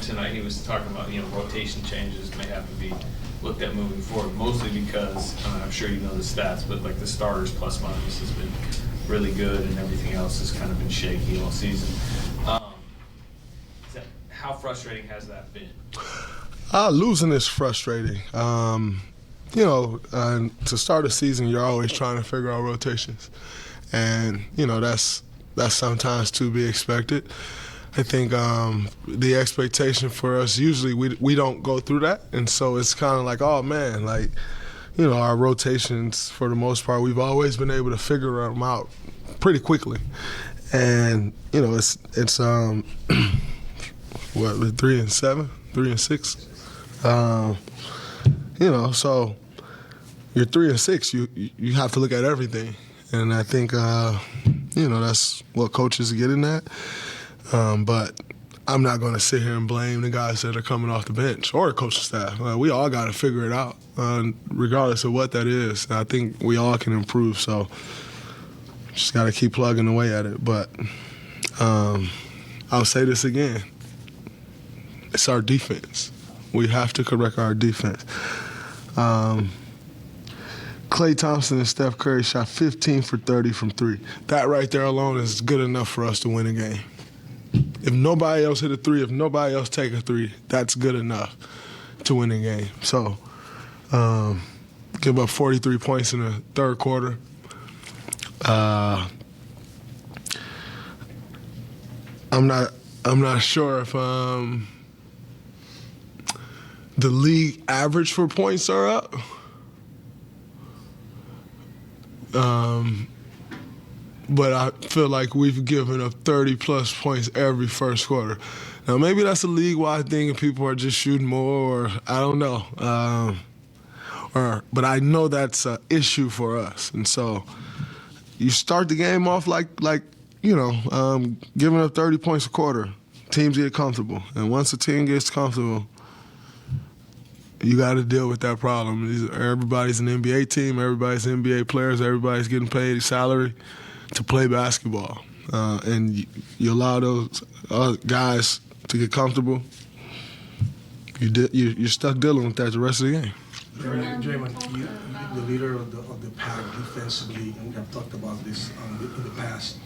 tonight, he was talking about, rotation changes may have to be looked at moving forward, mostly because, I'm sure you know the stats, but like the starters plus minus has been really good and everything else has kind of been shaky all season. How frustrating has that been? Losing is frustrating. To start a season, you're always trying to figure out rotations. And, that's sometimes to be expected. I think the expectation for us, usually we don't go through that. And so it's kind of like, oh, man, our rotations, for the most part, we've always been able to figure them out pretty quickly. And, it's what, 3-7, 3-6? So you're 3-6, you have to look at everything. And I think, that's what coaches are getting at. But I'm not going to sit here and blame the guys that are coming off the bench or the coaching staff. We all got to figure it out, regardless of what that is. I think we all can improve, so just got to keep plugging away at it. But I'll say this again. It's our defense. We have to correct our defense. Klay Thompson and Steph Curry shot 15 for 30 from three. That right there alone is good enough for us to win a game. If nobody else hit a three, if nobody else take a three, that's good enough to win a game. So give up 43 points in the third quarter. I'm not sure if the league average for points are up. But I feel like we've given up 30-plus points every first quarter. Now, maybe that's a league-wide thing and people are just shooting more, or I don't know. But I know that's an issue for us. And so you start the game off giving up 30 points a quarter. Teams get comfortable. And once a team gets comfortable, you got to deal with that problem. Everybody's an NBA team. Everybody's NBA players. Everybody's getting paid salary to play basketball. And you allow those guys to get comfortable, you're stuck dealing with that the rest of the game. Draymond, you're the leader of the pack defensively, and we have talked about this in the past.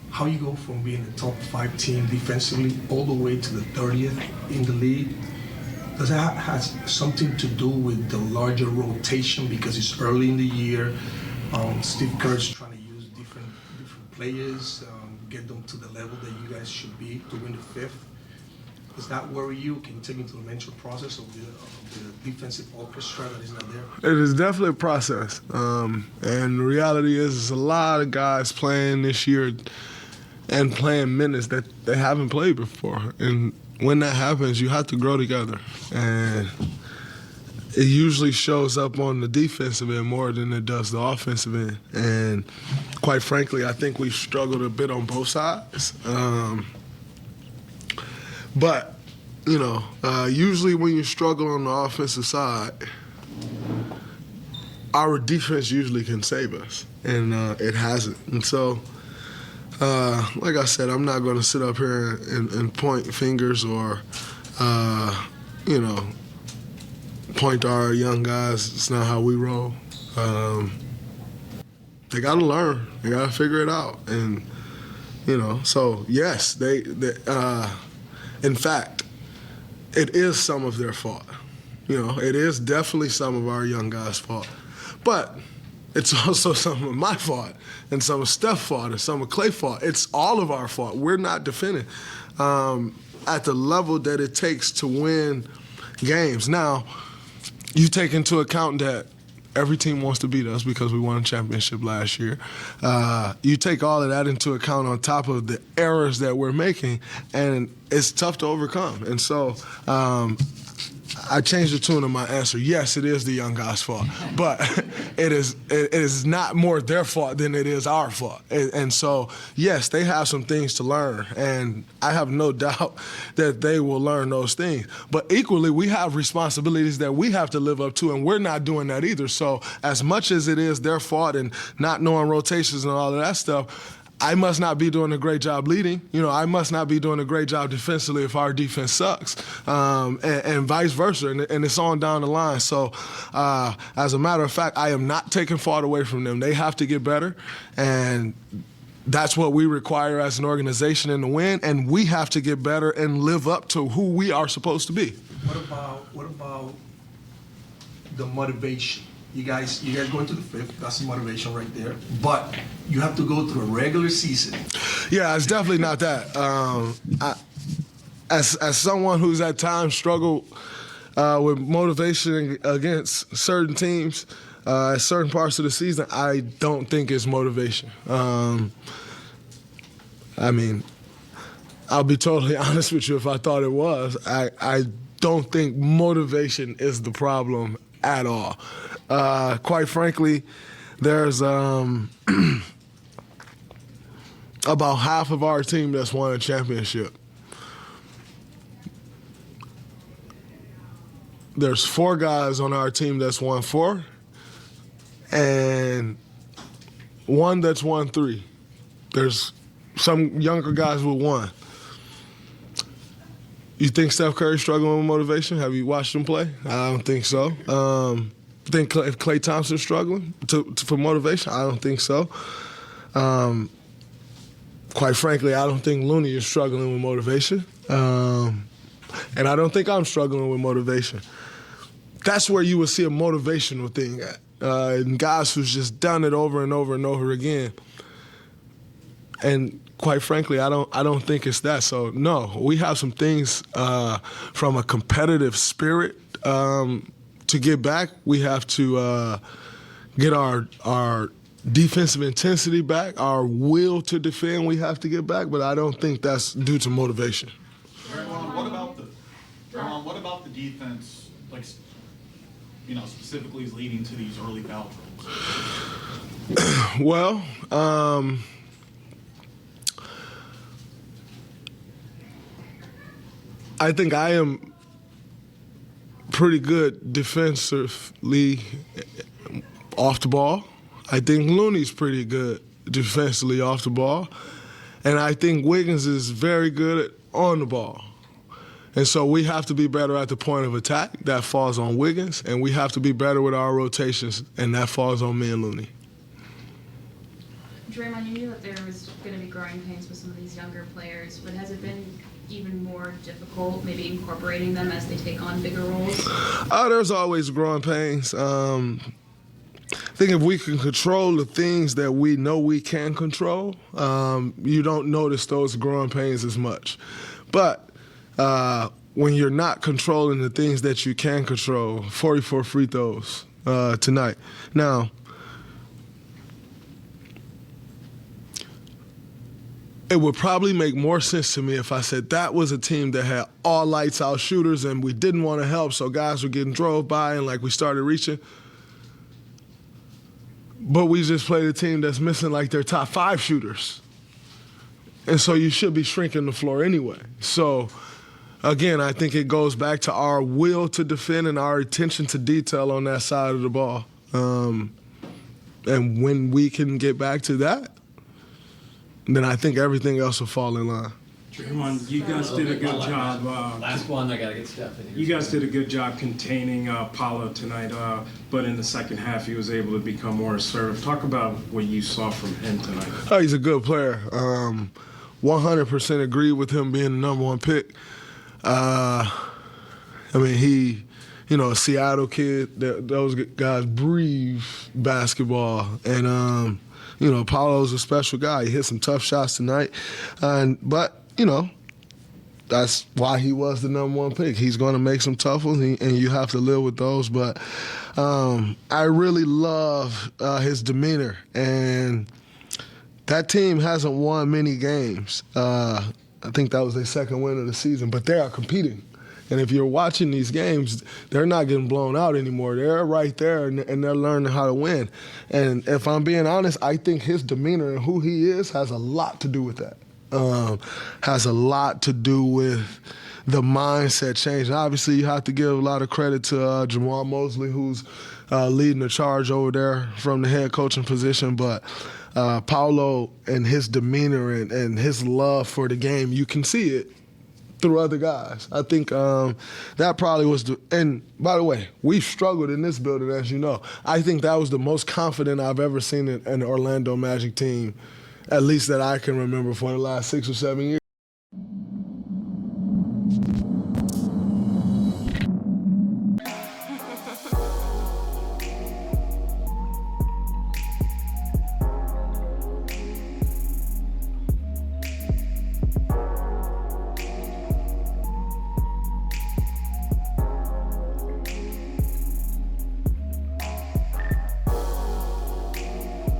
How you go from being the top 5 team defensively all the way to the 30th in the league? Does that have something to do with the larger rotation because it's early in the year? Steve Kerr's trying to use different players, get them to the level that you guys should be to win the 5th. Does that worry you? Can you take me to the mental process of the defensive orchestra that is not there? It is definitely a process. And the reality is there's a lot of guys playing this year and playing minutes that they haven't played before. And when that happens, you have to grow together. And it usually shows up on the defensive end more than it does the offensive end. And quite frankly, I think we've struggled a bit on both sides. But, usually when you struggle on the offensive side, our defense usually can save us, and it hasn't. And so, like I said, I'm not going to sit up here and point fingers or, point to our young guys. It's not how we roll. They got to learn. They got to figure it out. And, so, yes, they in fact, it is some of their fault. It is definitely some of our young guys' fault. But it's also some of my fault and some of Steph's fault and some of Klay's fault. It's all of our fault. We're not defending at the level that it takes to win games. Now, you take into account that every team wants to beat us because we won a championship last year. You take all of that into account on top of the errors that we're making, and it's tough to overcome. And so I changed the tune of my answer. Yes, it is the young guys' fault, but it is not more their fault than it is our fault. And so, yes, they have some things to learn, and I have no doubt that they will learn those things. But equally, we have responsibilities that we have to live up to, and we're not doing that either. So as much as it is their fault and not knowing rotations and all of that stuff, I must not be doing a great job leading. I must not be doing a great job defensively if our defense sucks, and vice versa, and it's on down the line. So, as a matter of fact, I am not taking fault away from them. They have to get better, and that's what we require as an organization in the win, and we have to get better and live up to who we are supposed to be. What about the motivation? You guys going to the fifth. That's the motivation right there. But you have to go through a regular season. Yeah, it's definitely not that. As someone who's at times struggled with motivation against certain teams at certain parts of the season, I don't think it's motivation. I mean, I'll be totally honest with you if I thought it was. I don't think motivation is the problem at all. Quite frankly, there's about half of our team that's won a championship. There's 4 guys on our team that's won 4, and 1 that's won 3. There's some younger guys with 1. You think Steph Curry's struggling with motivation? Have you watched him play? I don't think so. Think Klay Thompson's struggling for motivation? I don't think so. Quite frankly, I don't think Looney is struggling with motivation. And I don't think I'm struggling with motivation. That's where you would see a motivational thing at. And guys who's just done it over and over and over again. And quite frankly, I don't think it's that. So no, we have some things from a competitive spirit to get back. We have to get our defensive intensity back, our will to defend. We have to get back, but I don't think that's due to motivation. Draymond, what about the defense? Like, specifically is leading to these early foul troubles. Well, I think I am pretty good defensively off the ball. I think Looney's pretty good defensively off the ball. And I think Wiggins is very good on the ball. And so we have to be better at the point of attack. That falls on Wiggins. And we have to be better with our rotations, and that falls on me and Looney. Draymond, you knew that there was going to be growing pains with some of these younger players, but has it been even more difficult, maybe incorporating them as they take on bigger roles? There's always growing pains. I think if we can control the things that we know we can control, you don't notice those growing pains as much. But when you're not controlling the things that you can control, 44 free throws tonight. Now, it would probably make more sense to me if I said that was a team that had all lights out shooters and we didn't want to help, so guys were getting drove by and we started reaching. But we just played a team that's missing their top 5 shooters. And so you should be shrinking the floor anyway. So, again, I think it goes back to our will to defend and our attention to detail on that side of the ball. And when we can get back to that, then I think everything else will fall in line. Draymond, you guys did a good job. Last one, I gotta get Steph in here. You guys did a good job containing Paolo tonight, but in the second half, he was able to become more assertive. Talk about what you saw from him tonight. Oh, he's a good player. 100% agree with him being the number 1 pick. He, a Seattle kid. Those guys breathe basketball, and Paolo's a special guy. He hit some tough shots tonight, but that's why he was the number 1 pick. He's going to make some tough ones, and you have to live with those. But I really love his demeanor, and that team hasn't won many games. I think that was their second win of the season, but they are competing. And if you're watching these games, they're not getting blown out anymore. They're right there, and they're learning how to win. And if I'm being honest, I think his demeanor and who he is has a lot to do with that. Has a lot to do with the mindset changed. And obviously, you have to give a lot of credit to Jamal Mosley, who's leading the charge over there from the head coaching position. But Paolo and his demeanor and his love for the game, you can see it through other guys. I think that probably was and by the way, we've struggled in this building, as you know. I think that was the most confident I've ever seen an Orlando Magic team, at least that I can remember, for the last 6 or 7 years.